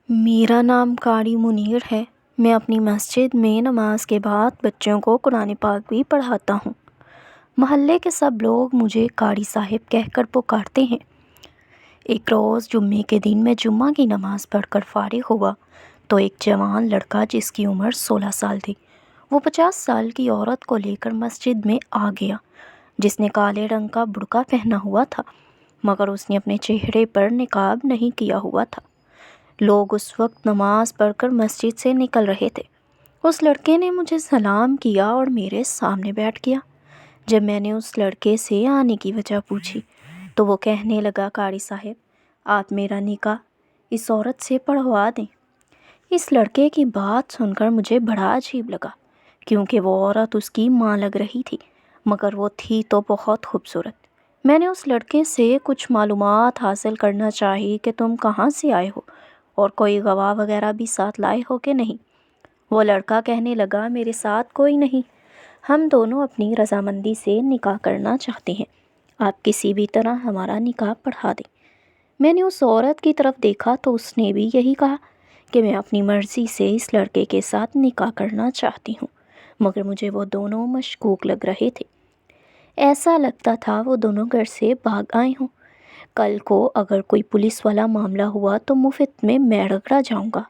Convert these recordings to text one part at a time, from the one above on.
میرا نام قاری منیر ہے۔ میں اپنی مسجد میں نماز کے بعد بچوں کو قرآن پاک بھی پڑھاتا ہوں۔ محلے کے سب لوگ مجھے قاری صاحب کہہ کر پکارتے ہیں۔ ایک روز جمعے کے دن میں جمعہ کی نماز پڑھ کر فارغ ہوا تو ایک جوان لڑکا جس کی عمر 16 سال تھی، وہ 50 سال کی عورت کو لے کر مسجد میں آ گیا، جس نے کالے رنگ کا برقع پہنا ہوا تھا، مگر اس نے اپنے چہرے پر نقاب نہیں کیا ہوا تھا۔ لوگ اس وقت نماز پڑھ کر مسجد سے نکل رہے تھے۔ اس لڑکے نے مجھے سلام کیا اور میرے سامنے بیٹھ گیا۔ جب میں نے اس لڑکے سے آنے کی وجہ پوچھی تو وہ کہنے لگا، قاری صاحب، آپ میرا نکاح اس عورت سے پڑھوا دیں۔ اس لڑکے کی بات سن کر مجھے بڑا عجیب لگا، کیونکہ وہ عورت اس کی ماں لگ رہی تھی، مگر وہ تھی تو بہت خوبصورت۔ میں نے اس لڑکے سے کچھ معلومات حاصل کرنا چاہی کہ تم کہاں سے آئے ہو اور کوئی گواہ وغیرہ بھی ساتھ لائے ہو کہ نہیں۔ وہ لڑکا کہنے لگا، میرے ساتھ کوئی نہیں، ہم دونوں اپنی رضامندی سے نکاح کرنا چاہتے ہیں، آپ کسی بھی طرح ہمارا نکاح پڑھا دیں۔ میں نے اس عورت کی طرف دیکھا تو اس نے بھی یہی کہا کہ میں اپنی مرضی سے اس لڑکے کے ساتھ نکاح کرنا چاہتی ہوں، مگر مجھے وہ دونوں مشکوک لگ رہے تھے۔ ایسا لگتا تھا وہ دونوں گھر سے بھاگ آئے ہوں۔ کل کو اگر کوئی پولیس والا معاملہ ہوا تو مفت میں رگڑا جاؤں گا،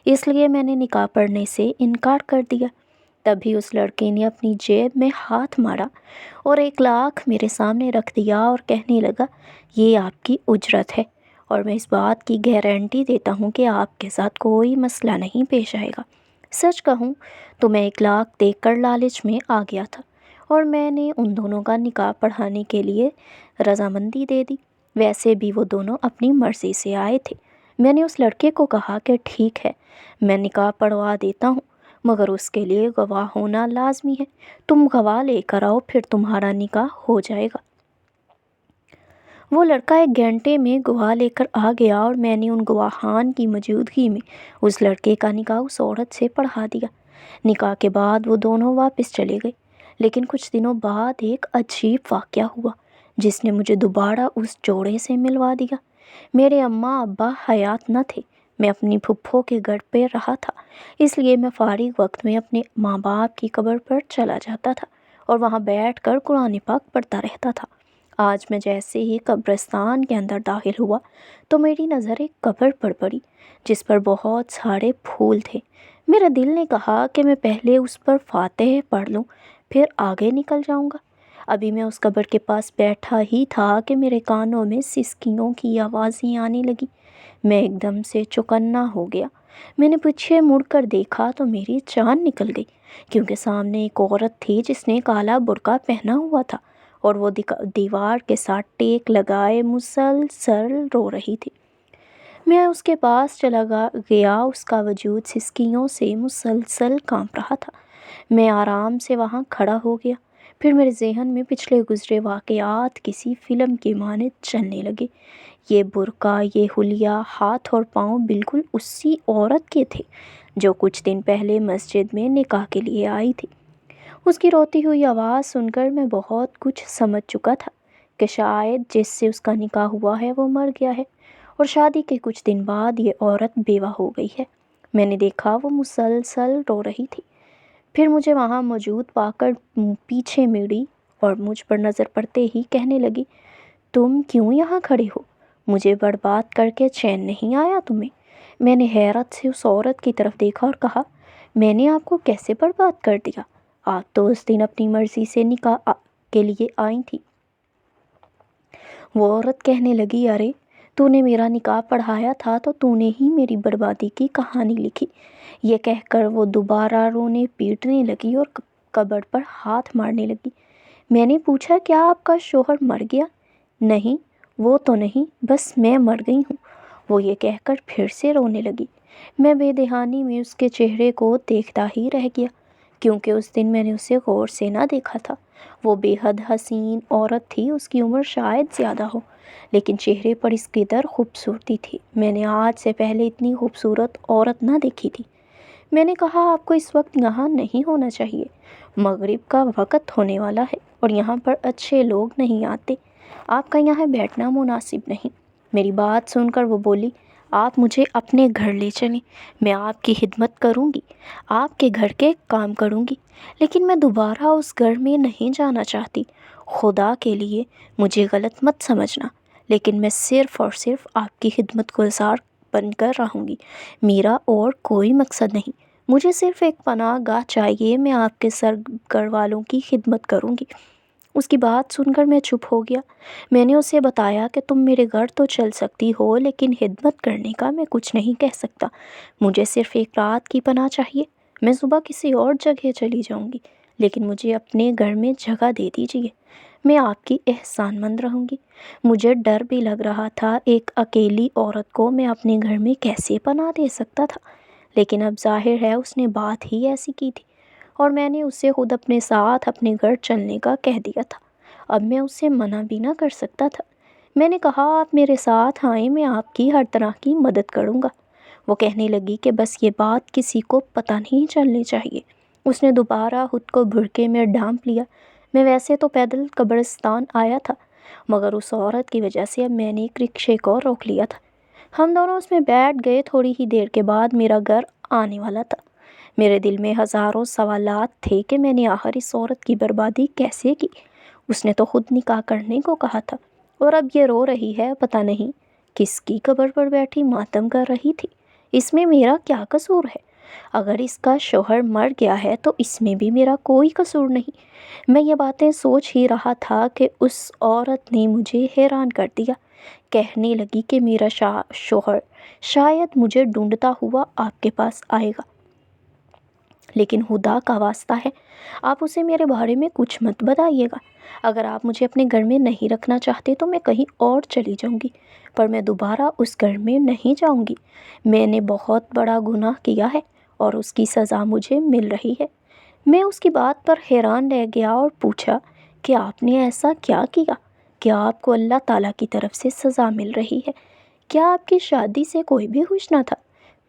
اس لیے میں نے نکاح پڑھنے سے انکار کر دیا۔ تبھی اس لڑکے نے اپنی جیب میں ہاتھ مارا اور 1,00,000 میرے سامنے رکھ دیا اور کہنے لگا، یہ آپ کی اجرت ہے، اور میں اس بات کی گارنٹی دیتا ہوں کہ آپ کے ساتھ کوئی مسئلہ نہیں پیش آئے گا۔ سچ کہوں تو میں 1,00,000 دیکھ کر لالچ میں آ گیا تھا، اور میں نے ان دونوں کا نکاح پڑھانے کے لیے رضامندی دے دی۔ ویسے بھی وہ دونوں اپنی مرضی سے آئے تھے۔ میں نے اس لڑکے کو کہا کہ ٹھیک ہے، میں نکاح پڑھوا دیتا ہوں، مگر اس کے لیے گواہ ہونا لازمی ہے۔ تم گواہ لے کر آؤ، پھر تمہارا نکاح ہو جائے گا۔ وہ لڑکا 1 گھنٹے میں گواہ لے کر آ گیا اور میں نے ان گواہان کی موجودگی میں اس لڑکے کا نکاح اس عورت سے پڑھا دیا۔ نکاح کے بعد وہ دونوں واپس چلے گئے، لیکن کچھ دنوں بعد ایک عجیب واقعہ ہوا جس نے مجھے دوبارہ اس جوڑے سے ملوا دیا۔ میرے اماں ابا حیات نہ تھے، میں اپنی پھپھو کے گھر پہ رہا تھا، اس لیے میں فارغ وقت میں اپنے ماں باپ کی قبر پر چلا جاتا تھا اور وہاں بیٹھ کر قرآن پاک پڑھتا رہتا تھا۔ آج میں جیسے ہی قبرستان کے اندر داخل ہوا تو میری نظر ایک قبر پر پڑی جس پر بہت سارے پھول تھے۔ میرے دل نے کہا کہ میں پہلے اس پر فاتحہ پڑھ لوں، پھر آگے نکل جاؤں گا۔ ابھی میں اس قبر کے پاس بیٹھا ہی تھا کہ میرے کانوں میں سسکیوں کی آوازیں آنے لگی۔ میں ایک دم سے چوکنا ہو گیا۔ میں نے پیچھے مڑ کر دیکھا تو میری جان نکل گئی، کیونکہ سامنے ایک عورت تھی جس نے کالا برقع پہنا ہوا تھا اور وہ دیوار کے ساتھ ٹیک لگائے مسلسل رو رہی تھی۔ میں اس کے پاس چلا گیا، اس کا وجود سسکیوں سے مسلسل کانپ رہا تھا۔ میں آرام سے وہاں کھڑا ہو گیا، پھر میرے ذہن میں پچھلے گزرے واقعات کسی فلم کی مانند چلنے لگے۔ یہ برقع، یہ حلیہ، ہاتھ اور پاؤں بالکل اسی عورت کے تھے جو کچھ دن پہلے مسجد میں نکاح کے لیے آئی تھی۔ اس کی روتی ہوئی آواز سن کر میں بہت کچھ سمجھ چکا تھا کہ شاید جس سے اس کا نکاح ہوا ہے وہ مر گیا ہے، اور شادی کے کچھ دن بعد یہ عورت بیوہ ہو گئی ہے۔ میں نے دیکھا وہ مسلسل رو رہی تھی، پھر مجھے وہاں موجود پا کر پیچھے مڑی اور مجھ پر نظر پڑتے ہی کہنے لگی، تم کیوں یہاں کھڑے ہو؟ مجھے برباد کر کے چین نہیں آیا تمہیں؟ میں نے حیرت سے اس عورت کی طرف دیکھا اور کہا، میں نے آپ کو کیسے برباد کر دیا؟ آپ تو اس دن اپنی مرضی سے نکاح کے لیے آئی تھی۔ وہ عورت کہنے لگی، ارے تو نے میرا نکاح پڑھایا تھا تو تو نے ہی میری بربادی کی کہانی لکھی۔ یہ کہہ کر وہ دوبارہ رونے پیٹنے لگی اور قبر پر ہاتھ مارنے لگی۔ میں نے پوچھا، کیا آپ کا شوہر مر گیا؟ نہیں، وہ تو نہیں، بس میں مر گئی ہوں، وہ یہ کہہ کر پھر سے رونے لگی۔ میں بے دہانی میں اس کے چہرے کو دیکھتا ہی رہ گیا، کیونکہ اس دن میں نے اسے غور سے نہ دیکھا تھا۔ وہ بے حد حسین عورت تھی، اس کی عمر شاید زیادہ ہو، لیکن چہرے پر اس قدر خوبصورتی تھی، میں نے آج سے پہلے اتنی خوبصورت عورت نہ دیکھی تھی۔ میں نے کہا، آپ کو اس وقت یہاں نہیں ہونا چاہیے، مغرب کا وقت ہونے والا ہے اور یہاں پر اچھے لوگ نہیں آتے، آپ کا یہاں بیٹھنا مناسب نہیں۔ میری بات سن کر وہ بولی، آپ مجھے اپنے گھر لے چلیں، میں آپ کی خدمت کروں گی، آپ کے گھر کے کام کروں گی، لیکن میں دوبارہ اس گھر میں نہیں جانا چاہتی۔ خدا کے لیے مجھے غلط مت سمجھنا، لیکن میں صرف اور صرف آپ کی خدمت گزار بن کر رہوں گی، میرا اور کوئی مقصد نہیں۔ مجھے صرف ایک پناہ گاہ چاہیے، میں آپ کے گھر والوں کی خدمت کروں گی۔ اس کی بات سن کر میں چپ ہو گیا۔ میں نے اسے بتایا کہ تم میرے گھر تو چل سکتی ہو، لیکن خدمت کرنے کا میں کچھ نہیں کہہ سکتا۔ مجھے صرف ایک رات کی پناہ چاہیے، میں صبح کسی اور جگہ چلی جاؤں گی، لیکن مجھے اپنے گھر میں جگہ دے دیجیے، میں آپ کی احسان مند رہوں گی۔ مجھے ڈر بھی لگ رہا تھا، ایک اکیلی عورت کو میں اپنے گھر میں کیسے پناہ دے سکتا تھا، لیکن اب ظاہر ہے اس نے بات ہی ایسی کی تھی، اور میں نے اسے خود اپنے ساتھ اپنے گھر چلنے کا کہہ دیا تھا۔ اب میں اسے منع بھی نہ کر سکتا تھا۔ میں نے کہا، آپ میرے ساتھ آئیں، میں آپ کی ہر طرح کی مدد کروں گا۔ وہ کہنے لگی کہ بس یہ بات کسی کو پتہ نہیں چلنی چاہیے۔ اس نے دوبارہ خود کو بھڑکے میں ڈھانپ لیا۔ میں ویسے تو پیدل قبرستان آیا تھا، مگر اس عورت کی وجہ سے اب میں نے ایک رکشے کو روک لیا تھا۔ ہم دونوں اس میں بیٹھ گئے۔ تھوڑی ہی دیر کے بعد میرا گھر آنے والا تھا۔ میرے دل میں ہزاروں سوالات تھے کہ میں نے آخر اس عورت کی بربادی کیسے کی۔ اس نے تو خود نکاح کرنے کو کہا تھا، اور اب یہ رو رہی ہے، پتہ نہیں کس کی قبر پر بیٹھی ماتم کر رہی تھی۔ اس میں میرا کیا قصور ہے؟ اگر اس کا شوہر مر گیا ہے تو اس میں بھی میرا کوئی قصور نہیں۔ میں یہ باتیں سوچ ہی رہا تھا کہ اس عورت نے مجھے حیران کر دیا۔ کہنے لگی کہ میرا شوہر شاید مجھے ڈھونڈتا ہوا آپ کے پاس آئے گا، لیکن خدا کا واسطہ ہے، آپ اسے میرے بارے میں کچھ مت بتائیے گا۔ اگر آپ مجھے اپنے گھر میں نہیں رکھنا چاہتے تو میں کہیں اور چلی جاؤں گی، پر میں دوبارہ اس گھر میں نہیں جاؤں گی۔ میں نے بہت بڑا گناہ کیا ہے اور اس کی سزا مجھے مل رہی ہے۔ میں اس کی بات پر حیران رہ گیا اور پوچھا کہ آپ نے ایسا کیا کیا؟ کیا آپ کو اللہ تعالیٰ کی طرف سے سزا مل رہی ہے؟ کیا آپ کی شادی سے کوئی بھی خوش نہ تھا؟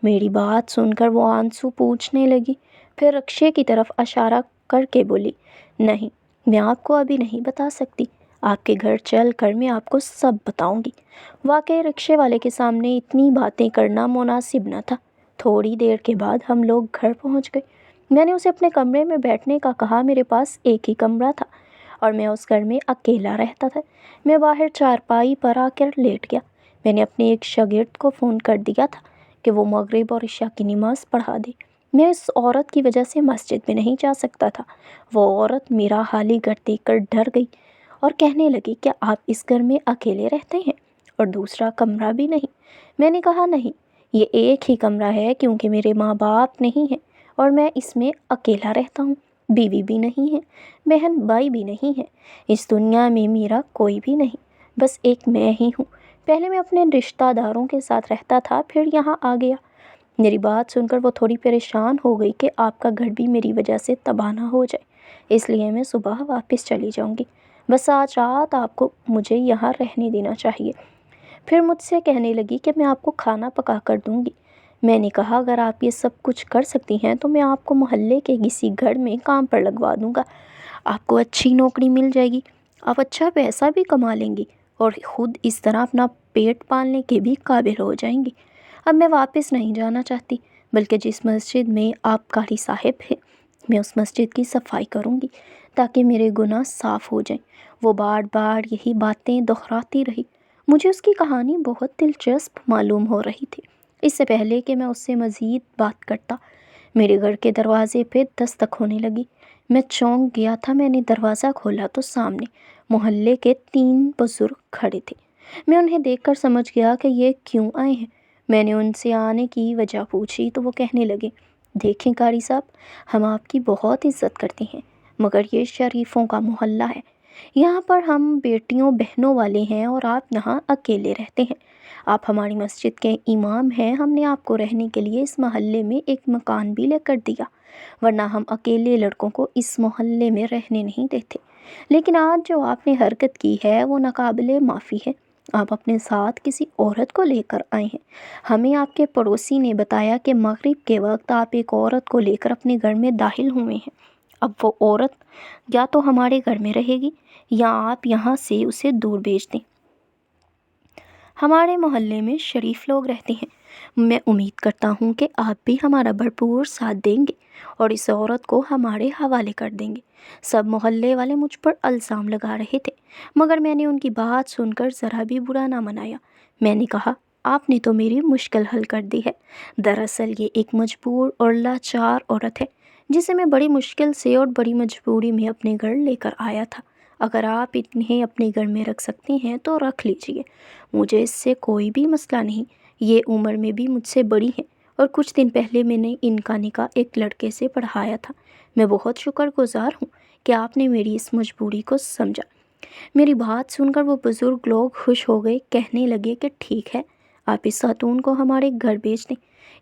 میری بات سن کر وہ آنسو پوچھنے لگی، پھر رکشے کی طرف اشارہ کر کے بولی، نہیں، میں آپ کو ابھی نہیں بتا سکتی، آپ کے گھر چل کر میں آپ کو سب بتاؤں گی۔ واقعی رکشے والے کے سامنے اتنی باتیں کرنا مناسب نہ تھا۔ تھوڑی دیر کے بعد ہم لوگ گھر پہنچ گئے۔ میں نے اسے اپنے کمرے میں بیٹھنے کا کہا۔ میرے پاس ایک ہی کمرہ تھا اور میں اس گھر میں اکیلا رہتا تھا۔ میں باہر چارپائی پر آ کر لیٹ گیا۔ میں نے اپنے ایک شاگرد کو فون کر دیا تھا کہ وہ مغرب اور عشاء کی نماز پڑھا دے۔ میں اس عورت کی وجہ سے مسجد میں نہیں جا سکتا تھا۔ وہ عورت میرا خالی گھر دیکھ کر ڈر گئی اور کہنے لگی، کیا آپ اس گھر میں اکیلے رہتے ہیں اور دوسرا کمرہ بھی نہیں؟ میں نے کہا، نہیں، یہ ایک ہی کمرہ ہے، کیونکہ میرے ماں باپ نہیں ہیں اور میں اس میں اکیلا رہتا ہوں۔ بیوی بھی نہیں ہے، بہن بھائی بھی نہیں ہے، اس دنیا میں میرا کوئی بھی نہیں، بس ایک میں ہی ہوں۔ پہلے میں اپنے رشتہ داروں کے ساتھ رہتا تھا، پھر یہاں آ گیا۔ میری بات سن کر وہ تھوڑی پریشان ہو گئی کہ آپ کا گھر بھی میری وجہ سے تباہ نہ ہو جائے، اس لیے میں صبح واپس چلی جاؤں گی، بس آج رات آپ کو مجھے یہاں رہنے دینا چاہیے۔ پھر مجھ سے کہنے لگی کہ میں آپ کو کھانا پکا کر دوں گی۔ میں نے کہا، اگر آپ یہ سب کچھ کر سکتی ہیں تو میں آپ کو محلے کے کسی گھر میں کام پر لگوا دوں گا، آپ کو اچھی نوکری مل جائے گی، آپ اچھا پیسہ بھی کما لیں گی اور خود اس طرح اپنا پیٹ پالنے کے بھی قابل ہو جائیں گی۔ اب میں واپس نہیں جانا چاہتی، بلکہ جس مسجد میں آپ قاری صاحب ہیں، میں اس مسجد کی صفائی کروں گی تاکہ میرے گناہ صاف ہو جائیں۔ وہ بار بار یہی باتیں دہراتی رہی۔ مجھے اس کی کہانی بہت دلچسپ معلوم ہو رہی تھی۔ اس سے پہلے کہ میں اس سے مزید بات کرتا، میرے گھر کے دروازے پہ دستک ہونے لگی۔ میں چونک گیا تھا۔ میں نے دروازہ کھولا تو سامنے محلے کے 3 بزرگ کھڑے تھے۔ میں انہیں دیکھ کر سمجھ گیا کہ یہ کیوں آئے ہیں۔ میں نے ان سے آنے کی وجہ پوچھی تو وہ کہنے لگے، دیکھیں قاری صاحب، ہم آپ کی بہت عزت کرتے ہیں، مگر یہ شریفوں کا محلہ ہے، یہاں پر ہم بیٹیوں بہنوں والے ہیں اور آپ یہاں اکیلے رہتے ہیں۔ آپ ہماری مسجد کے امام ہیں، ہم نے آپ کو رہنے کے لیے اس محلے میں ایک مکان بھی لے کر دیا، ورنہ ہم اکیلے لڑکوں کو اس محلے میں رہنے نہیں دیتے۔ لیکن آج جو آپ نے حرکت کی ہے وہ ناقابل معافی ہے۔ آپ اپنے ساتھ کسی عورت کو لے کر آئے ہیں۔ ہمیں آپ کے پڑوسی نے بتایا کہ مغرب کے وقت آپ ایک عورت کو لے کر اپنے گھر میں داخل ہوئے ہیں۔ اب وہ عورت یا تو ہمارے گھر میں رہے گی یا آپ یہاں سے اسے دور بھیج دیں۔ ہمارے محلے میں شریف لوگ رہتے ہیں۔ میں امید کرتا ہوں کہ آپ بھی ہمارا بھرپور ساتھ دیں گے اور اس عورت کو ہمارے حوالے کر دیں گے۔ سب محلے والے مجھ پر الزام لگا رہے تھے، مگر میں نے ان کی بات سن کر ذرا بھی برا نہ منایا۔ میں نے کہا، آپ نے تو میری مشکل حل کر دی ہے۔ دراصل یہ ایک مجبور اور لاچار عورت ہے جسے میں بڑی مشکل سے اور بڑی مجبوری میں اپنے گھر لے کر آیا تھا۔ اگر آپ انہیں اپنے گھر میں رکھ سکتے ہیں تو رکھ لیجیے، مجھے اس سے کوئی بھی مسئلہ نہیں۔ یہ عمر میں بھی مجھ سے بڑی ہیں اور کچھ دن پہلے میں نے ان کا نکاح ایک لڑکے سے پڑھایا تھا۔ میں بہت شکر گزار ہوں کہ آپ نے میری اس مجبوری کو سمجھا۔ میری بات سن کر وہ بزرگ لوگ خوش ہو گئے، کہنے لگے کہ ٹھیک ہے، آپ اس خاتون کو ہمارے گھر بھیج دیں،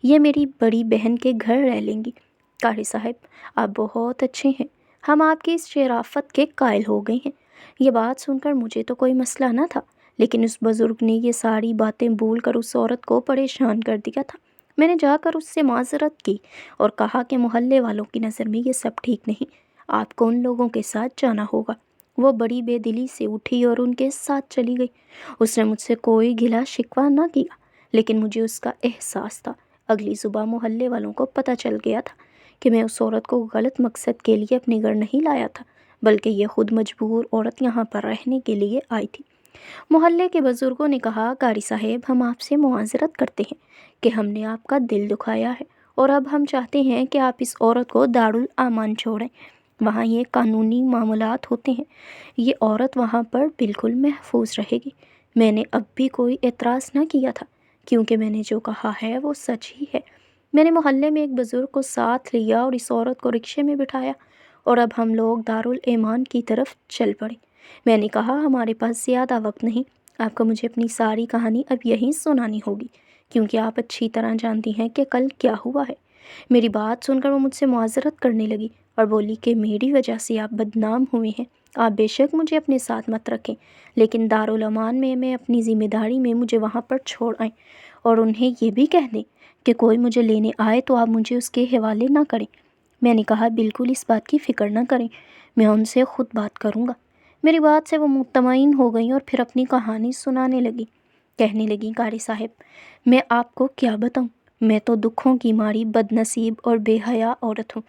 یہ میری بڑی بہن کے گھر رہ لیں گی۔ قاری صاحب، آپ بہت اچھے ہیں، ہم آپ کی اس شرافت کے قائل ہو گئے ہیں۔ یہ بات سن کر مجھے تو کوئی مسئلہ نہ تھا، لیکن اس بزرگ نے یہ ساری باتیں بول کر اس عورت کو پریشان کر دیا تھا۔ میں نے جا کر اس سے معذرت کی اور کہا کہ محلے والوں کی نظر میں یہ سب ٹھیک نہیں، آپ کو ان لوگوں کے ساتھ جانا ہوگا۔ وہ بڑی بے دلی سے اٹھی اور ان کے ساتھ چلی گئی۔ اس نے مجھ سے کوئی گلا شکوہ نہ کیا، لیکن مجھے اس کا احساس تھا۔ اگلی صبح محلے والوں کو پتہ چل گیا تھا کہ میں اس عورت کو غلط مقصد کے لیے اپنے گھر نہیں لایا تھا، بلکہ یہ خود مجبور عورت یہاں پر رہنے کے لیے آئی تھی۔ محلے کے بزرگوں نے کہا، قاری صاحب، ہم آپ سے معذرت کرتے ہیں کہ ہم نے آپ کا دل دکھایا ہے، اور اب ہم چاہتے ہیں کہ آپ اس عورت کو دارالامان چھوڑیں۔ وہاں یہ قانونی معاملات ہوتے ہیں، یہ عورت وہاں پر بالکل محفوظ رہے گی۔ میں نے اب بھی کوئی اعتراض نہ کیا تھا، کیونکہ میں نے جو کہا ہے وہ سچ ہی ہے۔ میں نے محلے میں ایک بزرگ کو ساتھ لیا اور اس عورت کو رکشے میں بٹھایا، اور اب ہم لوگ دارالایمان کی طرف چل پڑے۔ میں نے کہا، ہمارے پاس زیادہ وقت نہیں، آپ کو مجھے اپنی ساری کہانی اب یہیں سنانی ہوگی، کیونکہ آپ اچھی طرح جانتی ہیں کہ کل کیا ہوا ہے۔ میری بات سن کر وہ مجھ سے معذرت کرنے لگی اور بولی کہ میری وجہ سے آپ بدنام ہوئے ہیں، آپ بے شک مجھے اپنے ساتھ مت رکھیں، لیکن دارالامان میں اپنی ذمہ داری میں مجھے وہاں پر چھوڑ آئیں، اور انہیں یہ بھی کہہ دیں کہ کوئی مجھے لینے آئے تو آپ مجھے اس کے حوالے نہ کریں۔ میں نے کہا، بالکل اس بات کی فکر نہ کریں، میں ان سے خود بات کروں گا۔ میری بات سے وہ مطمئن ہو گئیں اور پھر اپنی کہانی سنانے لگیں۔ کہنے لگیں، قاری صاحب، میں آپ کو کیا بتاؤں، میں تو دکھوں کی ماری بد نصیب اور بے حیا عورت ہوں۔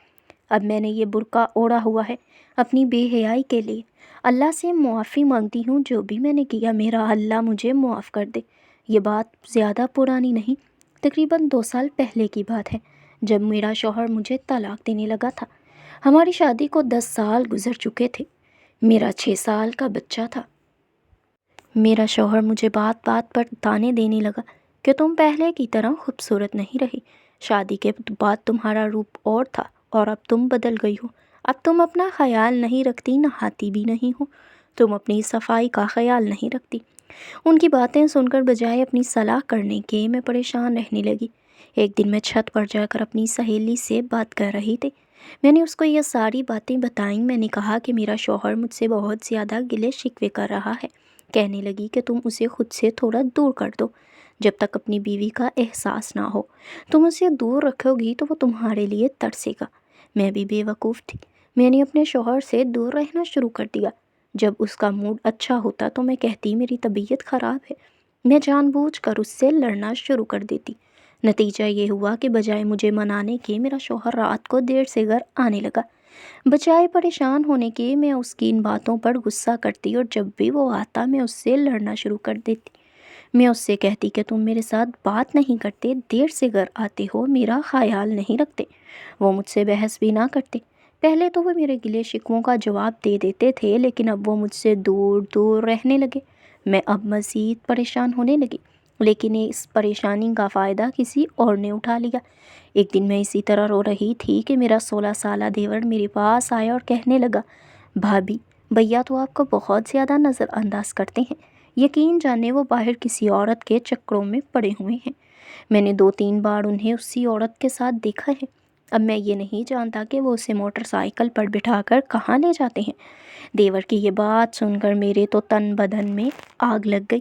اب میں نے یہ برقع اوڑھا ہوا ہے اپنی بے حیائی کے لیے۔ اللہ سے معافی مانگتی ہوں، جو بھی میں نے کیا میرا اللہ مجھے معاف کر دے۔ یہ بات زیادہ پرانی نہیں، تقریباً 2 سال پہلے کی بات ہے، جب میرا شوہر مجھے طلاق دینے لگا تھا۔ ہماری شادی کو 10 سال گزر چکے تھے، میرا 6 سال کا بچہ تھا۔ میرا شوہر مجھے بات بات پر تانے دینے لگا کہ تم پہلے کی طرح خوبصورت نہیں رہی، شادی کے بعد تمہارا روپ اور تھا اور اب تم بدل گئی ہو، اب تم اپنا خیال نہیں رکھتی، نہاتی بھی نہیں ہو، تم اپنی صفائی کا خیال نہیں رکھتی۔ ان کی باتیں سن کر بجائے اپنی صلاح کرنے کے میں پریشان رہنے لگی۔ ایک دن میں چھت پر جا کر اپنی سہیلی سے بات کر رہی تھی۔ میں نے اس کو یہ ساری باتیں بتائیں۔ میں نے کہا کہ میرا شوہر مجھ سے بہت زیادہ گلے شکوے کر رہا ہے۔ کہنے لگی کہ تم اسے خود سے تھوڑا دور کر دو، جب تک اپنی بیوی کا احساس نہ ہو۔ تم اسے دور رکھو گی تو وہ تمہارے لیے ترسے گا۔ میں بھی بے وقوف تھی، میں نے اپنے شوہر سے دور رہنا شروع کر دیا۔ جب اس کا موڈ اچھا ہوتا تو میں کہتی میری طبیعت خراب ہے، میں جان بوجھ کر اس سے لڑنا شروع کر دیتی۔ نتیجہ یہ ہوا کہ بجائے مجھے منانے کے میرا شوہر رات کو دیر سے گھر آنے لگا۔ بجائے پریشان ہونے کے میں اس کی ان باتوں پر غصہ کرتی، اور جب بھی وہ آتا میں اس سے لڑنا شروع کر دیتی۔ میں اس سے کہتی کہ تم میرے ساتھ بات نہیں کرتے، دیر سے گھر آتے ہو، میرا خیال نہیں رکھتے۔ وہ مجھ سے بحث بھی نہ کرتے۔ پہلے تو وہ میرے گلے شکووں کا جواب دے دیتے تھے، لیکن اب وہ مجھ سے دور دور رہنے لگے۔ میں اب مزید پریشان ہونے لگی، لیکن اس پریشانی کا فائدہ کسی اور نے اٹھا لیا۔ ایک دن میں اسی طرح رو رہی تھی کہ میرا 16 سالہ دیور میرے پاس آیا اور کہنے لگا، بھابی، بھیا تو آپ کو بہت زیادہ نظر انداز کرتے ہیں، یقین جانے وہ باہر کسی عورت کے چکروں میں پڑے ہوئے ہیں۔ میں نے 2-3 بار انہیں اسی عورت کے ساتھ دیکھا ہے۔ اب میں یہ نہیں جانتا کہ وہ اسے موٹر سائیکل پر بٹھا کر کہاں لے جاتے ہیں۔ دیور کی یہ بات سن کر میرے تو تن بدن میں آگ لگ گئی۔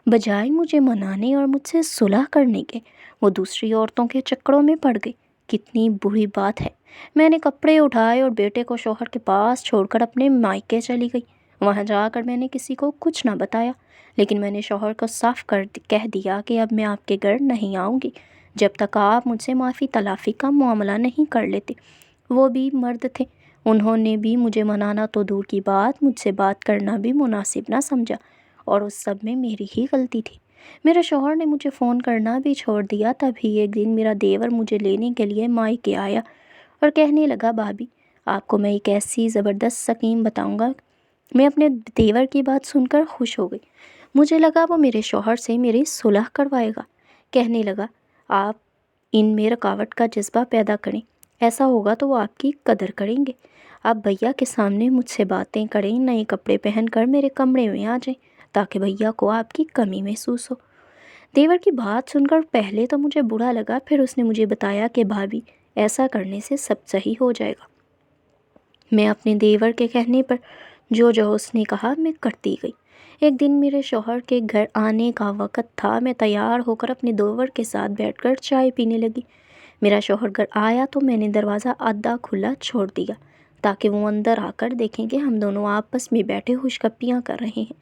بجائے مجھے منانے اور مجھ سے صلح کرنے کے، وہ دوسری عورتوں کے چکروں میں پڑ گئی۔ کتنی بری بات ہے۔ میں نے کپڑے اٹھائے اور بیٹے کو شوہر کے پاس چھوڑ کر اپنے مائکے چلی گئی۔ وہاں جا کر میں نے کسی کو کچھ نہ بتایا، لیکن میں نے شوہر کو صاف کہہ دیا کہ اب میں آپ کے گھر نہیں آؤں گی جب تک آپ مجھ سے معافی تلافی کا معاملہ نہیں کر لیتے۔ وہ بھی مرد تھے، انہوں نے بھی مجھے منانا تو دور کی بات، مجھ سے بات کرنا بھی مناسب نہ سمجھا، اور اس سب میں میری ہی غلطی تھی۔ میرے شوہر نے مجھے فون کرنا بھی چھوڑ دیا۔ تبھی ایک دن میرا دیور مجھے لینے کے لیے مائکے آیا اور کہنے لگا، بھابی آپ کو میں ایک ایسی زبردست اسکیم بتاؤں گا۔ میں اپنے دیور کی بات سن کر خوش ہو گئی، مجھے لگا وہ میرے شوہر سے میری صلح کروائے گا۔ کہنے لگا، آپ ان میں رکاوٹ کا جذبہ پیدا کریں، ایسا ہوگا تو وہ آپ کی قدر کریں گے۔ آپ بھیا کے سامنے مجھ سے باتیں کریں، نئے کپڑے پہن کر میرے کمرے میں آ جائیں تاکہ بھیا کو آپ کی کمی محسوس ہو۔ دیور کی بات سن کر پہلے تو مجھے برا لگا، پھر اس نے مجھے بتایا کہ بھابی ایسا کرنے سے سب صحیح ہو جائے گا۔ میں اپنے دیور کے کہنے پر جو اس نے کہا میں کرتی گئی۔ ایک دن میرے شوہر کے گھر آنے کا وقت تھا، میں تیار ہو کر اپنے دیور کے ساتھ بیٹھ کر چائے پینے لگی۔ میرا شوہر گھر آیا تو میں نے دروازہ آدھا کھلا چھوڑ دیا تاکہ وہ اندر آ کر دیکھیں کہ ہم دونوں آپس میں بیٹھے ہوش گپیاں کر رہے ہیں۔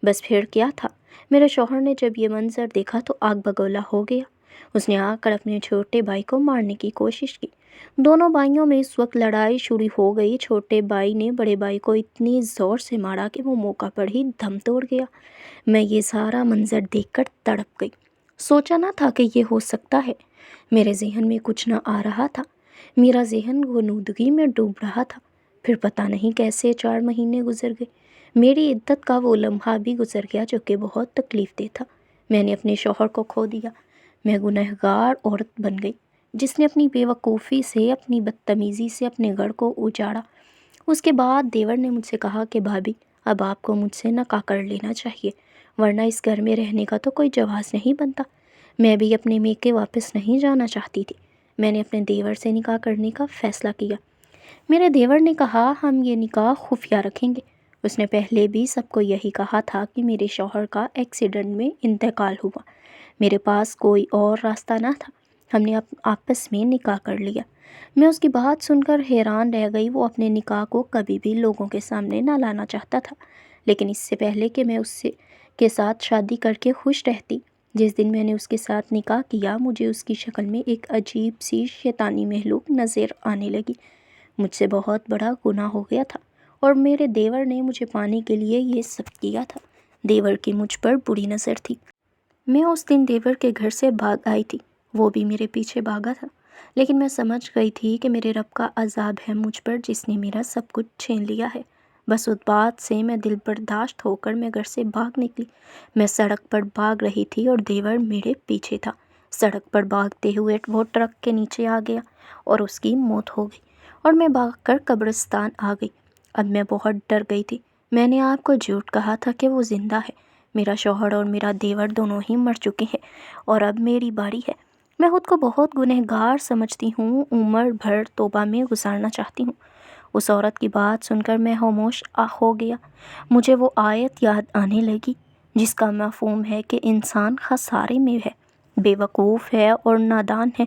بس پھر کیا تھا، میرے شوہر نے جب یہ منظر دیکھا تو آگ بگولا ہو گیا۔ اس نے آ کر اپنے چھوٹے بھائی کو مارنے کی کوشش کی۔ دونوں بھائیوں میں اس وقت لڑائی شروع ہو گئی۔ چھوٹے بھائی نے بڑے بھائی کو اتنی زور سے مارا کہ وہ موقع پر ہی دم توڑ گیا۔ میں یہ سارا منظر دیکھ کر تڑپ گئی۔ سوچا نہ تھا کہ یہ ہو سکتا ہے۔ میرے ذہن میں کچھ نہ آ رہا تھا، میرا ذہن غنودگی میں ڈوب رہا تھا۔ پھر پتہ نہیں کیسے 4 مہینے گزر گئے۔ میری عدت کا وہ لمحہ بھی گزر گیا جو کہ بہت تکلیف دہ تھا۔ میں نے اپنے شوہر کو کھو دیا۔ میں گنہگار عورت بن گئی جس نے اپنی بے وقوفی سے، اپنی بدتمیزی سے اپنے گھر کو اجاڑا۔ اس کے بعد دیور نے مجھ سے کہا کہ بھابی اب آپ کو مجھ سے نکاح کر لینا چاہیے، ورنہ اس گھر میں رہنے کا تو کوئی جواز نہیں بنتا۔ میں بھی اپنے میکے واپس نہیں جانا چاہتی تھی۔ میں نے اپنے دیور سے نکاح کرنے کا فیصلہ کیا۔ میرے دیور نے کہا ہم یہ نکاح خفیہ رکھیں گے۔ اس نے پہلے بھی سب کو یہی کہا تھا کہ میرے شوہر کا ایکسیڈنٹ میں انتقال ہوا، میرے پاس کوئی اور راستہ نہ تھا، ہم نے آپس میں نکاح کر لیا۔ میں اس کی بات سن کر حیران رہ گئی۔ وہ اپنے نکاح کو کبھی بھی لوگوں کے سامنے نہ لانا چاہتا تھا، لیکن اس سے پہلے کہ میں اس کے ساتھ شادی کر کے خوش رہتی، جس دن میں نے اس کے ساتھ نکاح کیا مجھے اس کی شکل میں ایک عجیب سی شیطانی مخلوق نظر آنے لگی۔ مجھ سے بہت بڑا گناہ ہو گیا تھا اور میرے دیور نے مجھے پانے کے لیے یہ سب کیا تھا۔ دیور کی مجھ پر بری نظر تھی۔ میں اس دن دیور کے گھر سے بھاگ آئی تھی، وہ بھی میرے پیچھے بھاگا تھا، لیکن میں سمجھ گئی تھی کہ میرے رب کا عذاب ہے مجھ پر جس نے میرا سب کچھ چھین لیا ہے۔ بس اس بات سے میں دل برداشت ہو کر میں گھر سے بھاگ نکلی۔ میں سڑک پر بھاگ رہی تھی اور دیور میرے پیچھے تھا۔ سڑک پر بھاگتے ہوئے وہ ٹرک کے نیچے آ گیا اور اس کی موت ہو گئی، اور میں بھاگ کر قبرستان آ گئی۔ اب میں بہت ڈر گئی تھی۔ میں نے آپ کو جھوٹ کہا تھا کہ وہ زندہ ہے۔ میرا شوہر اور میرا دیور دونوں ہی مر چکے ہیں اور اب میری باری ہے۔ میں خود کو بہت گنہگار سمجھتی ہوں، عمر بھر توبہ میں گزارنا چاہتی ہوں۔ اس عورت کی بات سن کر میں خاموش ہو گیا۔ مجھے وہ آیت یاد آنے لگی جس کا مفہوم ہے کہ انسان خسارے میں ہے، بے وقوف ہے اور نادان ہے،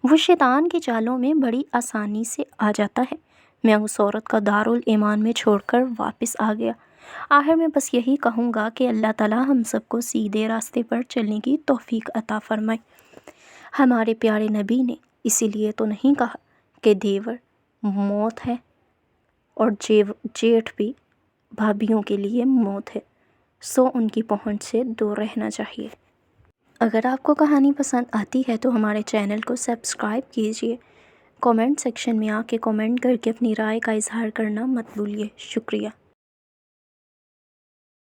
وہ شیطان کی چالوں میں بڑی آسانی سے آ جاتا ہے۔ میں اس عورت کا دارالایمان میں چھوڑ کر واپس آ گیا۔ آخر میں بس یہی کہوں گا کہ اللہ تعالیٰ ہم سب کو سیدھے راستے پر چلنے کی توفیق عطا فرمائے۔ ہمارے پیارے نبی نے اسی لیے تو نہیں کہا کہ دیور موت ہے اور جیٹھ بھی بھابھیوں کے لیے موت ہے، سو ان کی پہنچ سے دور رہنا چاہیے۔ اگر آپ کو کہانی پسند آتی ہے تو ہمارے چینل کو سبسکرائب کیجیے۔ کامنٹ سیکشن میں آ کے کامنٹ کر کے اپنی رائے کا اظہار کرنا مت بھولیے۔ شکریہ۔